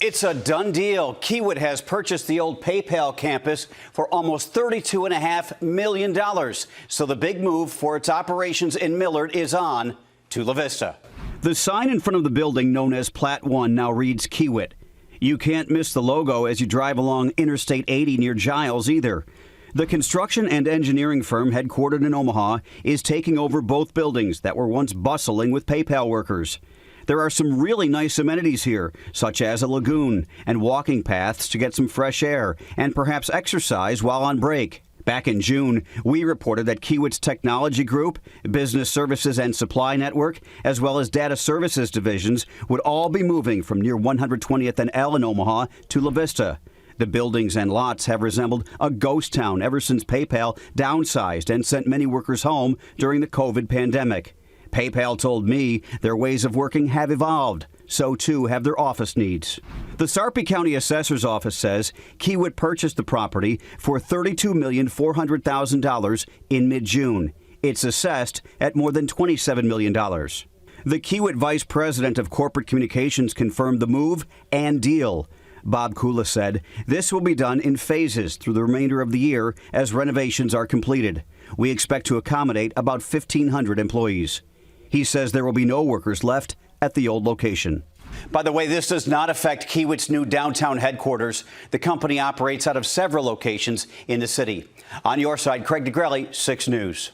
It's a done deal. Kiewit has purchased the old PayPal campus for almost $32.5 million. So the big move for its operations in Millard is on to La Vista. The sign in front of the building known as Plat 1 now reads Kiewit. You can't miss the logo as you drive along Interstate 80 near Giles either. The construction and engineering firm headquartered in Omaha is taking over both buildings that were once bustling with PayPal workers. There are some really nice amenities here, such as a lagoon and walking paths to get some fresh air and perhaps exercise while on break. Back in June, we reported that Kiewit's technology group, business services and supply network, as well as data services divisions would all be moving from near 120th and L in Omaha to La Vista. The buildings and lots have resembled a ghost town ever since PayPal downsized and sent many workers home during the COVID pandemic. PayPal told me their ways of working have evolved. So, too, have their office needs. The Sarpy County Assessor's Office says Kiewit purchased the property for $32,400,000 in mid-June. It's assessed at more than $27 million. The Kiewit Vice President of Corporate Communications confirmed the move and deal. Bob Kula said this will be done in phases through the remainder of the year as renovations are completed. We expect to accommodate about 1,500 employees. He says there will be no workers left at the old location. By the way, this does not affect Kiewit's new downtown headquarters. The company operates out of several locations in the city. On your side, Craig DeGrelli, 6 News.